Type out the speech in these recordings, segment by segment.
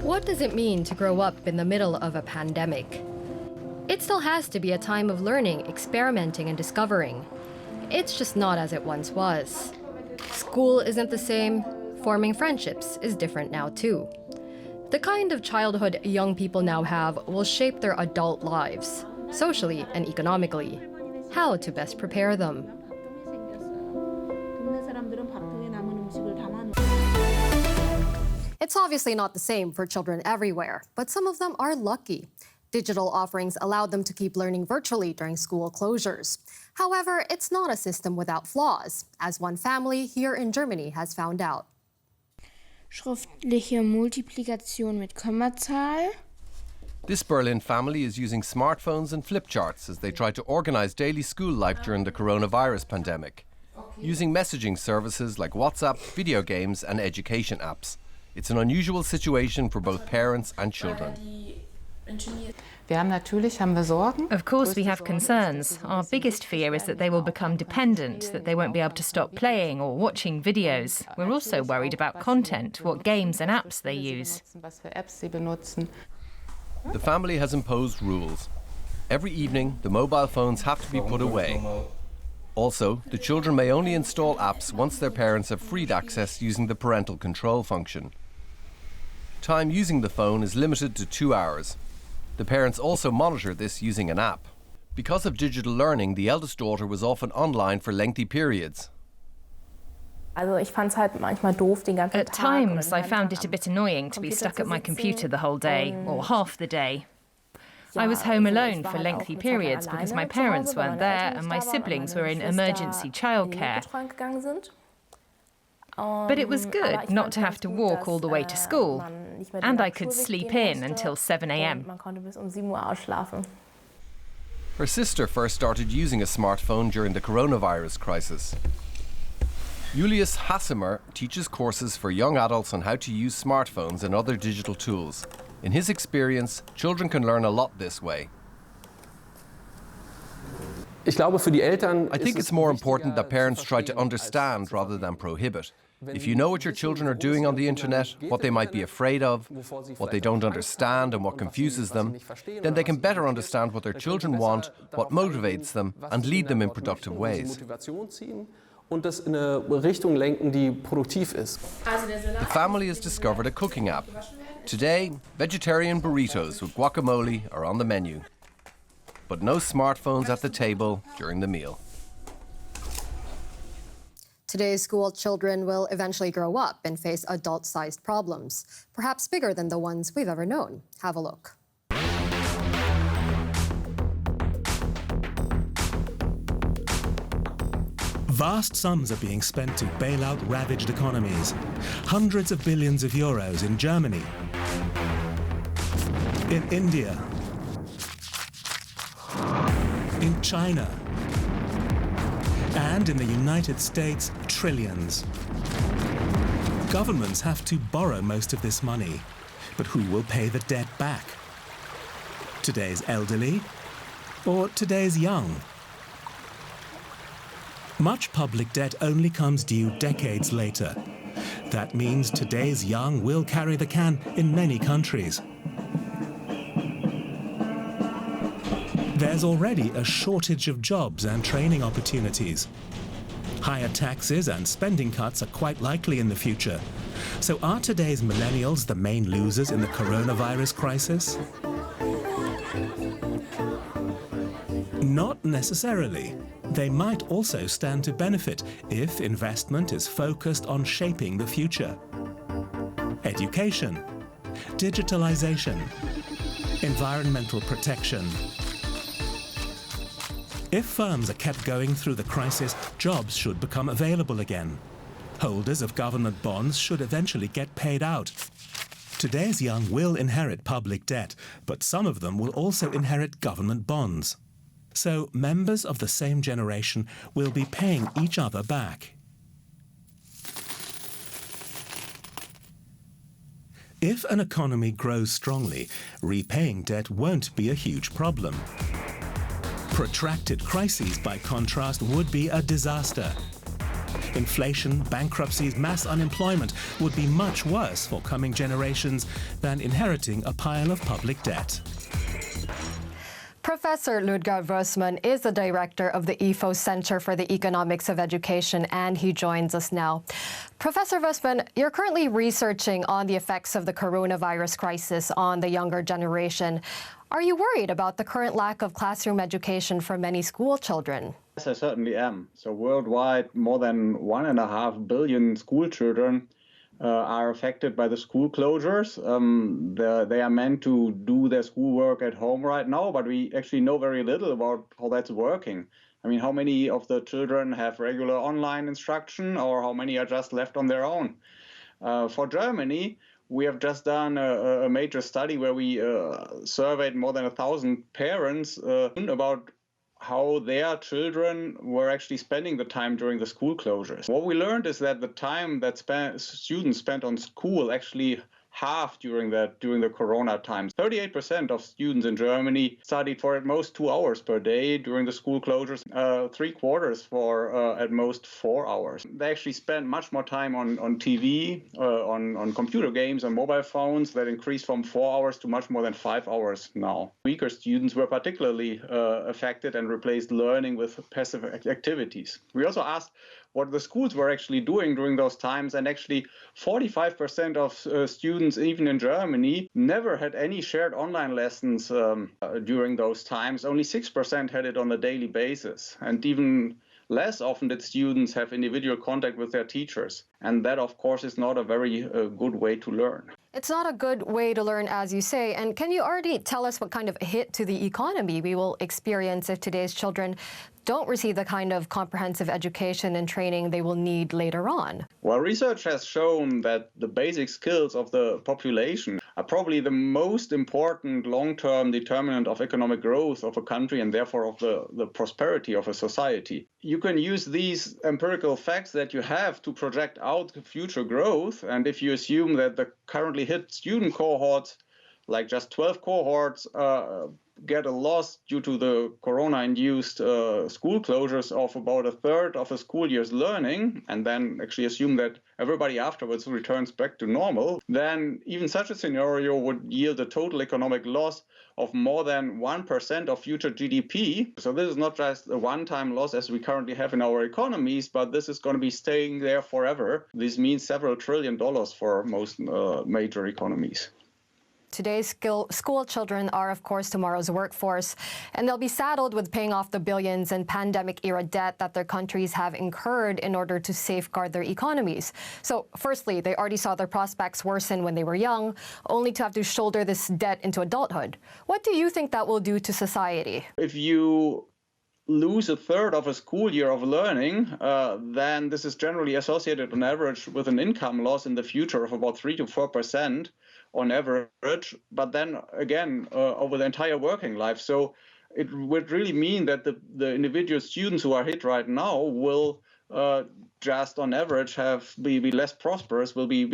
What does it mean to grow up in the middle of a pandemic? It still has to be a time of learning, experimenting, and discovering. It's just not as it once was. School isn't the same. Forming friendships is different now, too. The kind of childhood young people now have will shape their adult lives, socially and economically. How to best prepare them? It's obviously not the same for children everywhere, but some of them are lucky. Digital offerings allowed them to keep learning virtually during school closures. However, it's not a system without flaws, as one family here in Germany has found out. Schriftliche Multiplikation mit Kommazahl. This Berlin family is using smartphones and flip charts as they try to organize daily school life during the coronavirus pandemic, using messaging services like WhatsApp, video games, and education apps. It's an unusual situation for both parents and children. Of course we have concerns. Our biggest fear is that they will become dependent, that they won't be able to stop playing or watching videos. We're also worried about content, what games and apps they use. The family has imposed rules. Every evening, the mobile phones have to be put away. Also, the children may only install apps once their parents have freed access using the parental control function. Time using the phone is limited to 2 hours. The parents also monitor this using an app. Because of digital learning, the eldest daughter was often online for lengthy periods. At times, I found it a bit annoying to be stuck at my computer the whole day, or half the day. I was home alone for lengthy periods because my parents weren't there and my siblings were in emergency childcare. But it was good not to have to walk all the way to school, and I could sleep in until 7 a.m. Her sister first started using a smartphone during the coronavirus crisis. Julius Hassemer teaches courses for young adults on how to use smartphones and other digital tools. In his experience, children can learn a lot this way. I think it's more important that parents try to understand rather than prohibit. If you know what your children are doing on the internet, what they might be afraid of, what they don't understand and what confuses them, then they can better understand what their children want, what motivates them, and lead them in productive ways. The family has discovered a cooking app. Today, vegetarian burritos with guacamole are on the menu. But no smartphones at the table during the meal. Today's school children will eventually grow up and face adult-sized problems, perhaps bigger than the ones we've ever known. Have a look. Vast sums are being spent to bail out ravaged economies. Hundreds of billions of euros in Germany, in India, in China, and in the United States, trillions. Governments have to borrow most of this money, but who will pay the debt back? Today's elderly or today's young? Much public debt only comes due decades later. That means today's young will carry the can in many countries. There's already a shortage of jobs and training opportunities. Higher taxes and spending cuts are quite likely in the future. So are today's millennials the main losers in the coronavirus crisis? Not necessarily. They might also stand to benefit if investment is focused on shaping the future. Education, digitalization, environmental protection. If firms are kept going through the crisis, jobs should become available again. Holders of government bonds should eventually get paid out. Today's young will inherit public debt, but some of them will also inherit government bonds. So members of the same generation will be paying each other back. If an economy grows strongly, repaying debt won't be a huge problem. Protracted crises, by contrast, would be a disaster. Inflation, bankruptcies, mass unemployment would be much worse for coming generations than inheriting a pile of public debt. Professor Ludger Wössmann is the director of the IFO Center for the Economics of Education, and he joins us now. Professor Wössmann, you're currently researching on the effects of the coronavirus crisis on the younger generation. Are you worried about the current lack of classroom education for many school children? Yes, I certainly am. So worldwide, more than 1.5 billion school children are affected by the school closures. They are meant to do their schoolwork at home right now, but we actually know very little about how that's working. I mean, how many of the children have regular online instruction, or how many are just left on their own? For Germany, we have just done a major study where we surveyed more than 1,000 parents about how their children were actually spending the time during the school closures. What we learned is that the time that students spent on school actually halved during the corona times. 38% of students in Germany studied for at most 2 hours per day during the school closures, 3/4 for at most 4 hours. They actually spent much more time on TV, on computer games, on mobile phones. That increased from 4 hours to much more than 5 hours now. Weaker students were particularly affected and replaced learning with passive activities. We also asked what the schools were actually doing during those times, and actually 45% of students, even in Germany, never had any shared online lessons during those times. Only 6% had it on a daily basis, and even less often did students have individual contact with their teachers. And that, of course, is not a very good way to learn. It's not a good way to learn, as you say. And can you already tell us what kind of hit to the economy we will experience if today's children don't receive the kind of comprehensive education and training they will need later on? Well, research has shown that the basic skills of the population are probably the most important long-term determinant of economic growth of a country, and therefore of the prosperity of a society. You can use these empirical facts that you have to project out future growth, and if you assume that the currently hit student cohorts, like just 12 cohorts, get a loss due to the corona-induced school closures of about 1/3 of a school year's learning, and then actually assume that everybody afterwards returns back to normal, then even such a scenario would yield a total economic loss of more than 1% of future GDP. So this is not just a one-time loss as we currently have in our economies, but this is going to be staying there forever. This means several $1 trillion for most major economies. Today's school children are, of course, tomorrow's workforce, and they'll be saddled with paying off the billions in pandemic-era debt that their countries have incurred in order to safeguard their economies. So, firstly, they already saw their prospects worsen when they were young, only to have to shoulder this debt into adulthood. What do you think that will do to society? If you lose 1/3 of a school year of learning, then this is generally associated on average with an income loss in the future of about 3 to 4% on average, but then again over the entire working life. So it would really mean that the individual students who are hit right now will just on average be less prosperous, will be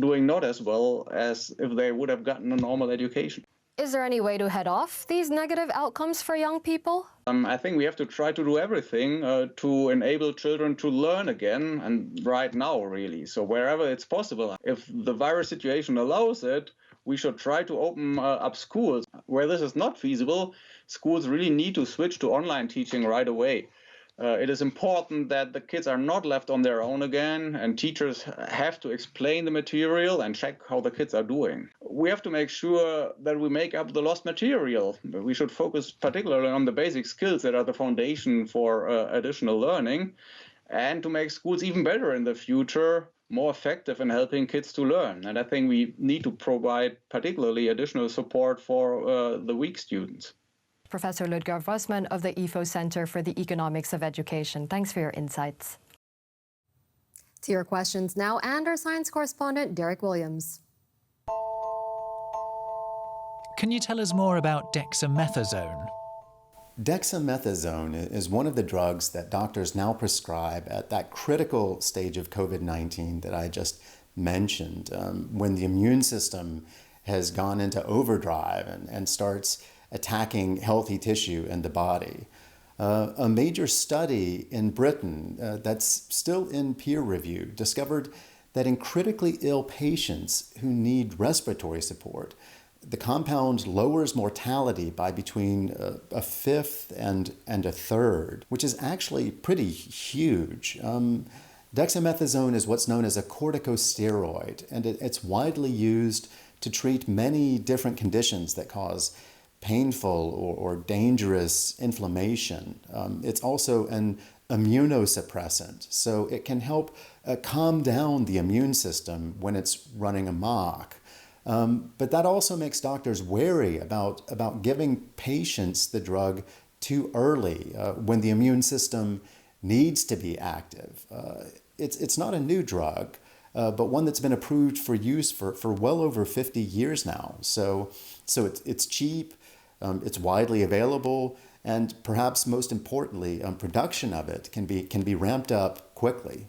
doing not as well as if they would have gotten a normal education. Is there any way to head off these negative outcomes for young people? I think we have to try to do everything to enable children to learn again, and right now, really. So wherever it's possible, if the virus situation allows it, we should try to open up schools. Where this is not feasible, schools really need to switch to online teaching right away. It is important that the kids are not left on their own again, and teachers have to explain the material and check how the kids are doing. We have to make sure that we make up the lost material. We should focus particularly on the basic skills that are the foundation for additional learning, and to make schools even better in the future, more effective in helping kids to learn. And I think we need to provide particularly additional support for the weak students. Professor Ludger Wössmann of the IFO Center for the Economics of Education. Thanks for your insights. To your questions now, and our science correspondent, Derek Williams. Can you tell us more about dexamethasone? Dexamethasone is one of the drugs that doctors now prescribe at that critical stage of COVID-19 that I just mentioned, when the immune system has gone into overdrive and starts attacking healthy tissue in the body. A major study in Britain that's still in peer review discovered that in critically ill patients who need respiratory support, the compound lowers mortality by between a fifth and a third, which is actually pretty huge. Dexamethasone is what's known as a corticosteroid, and it's widely used to treat many different conditions that cause painful or dangerous inflammation. It's also an immunosuppressant, so it can help calm down the immune system when it's running amok. But that also makes doctors wary about giving patients the drug too early when the immune system needs to be active. It's not a new drug, but one that's been approved for use for well over 50 years now. So it's cheap, it's widely available, and perhaps most importantly, production of it can be ramped up quickly.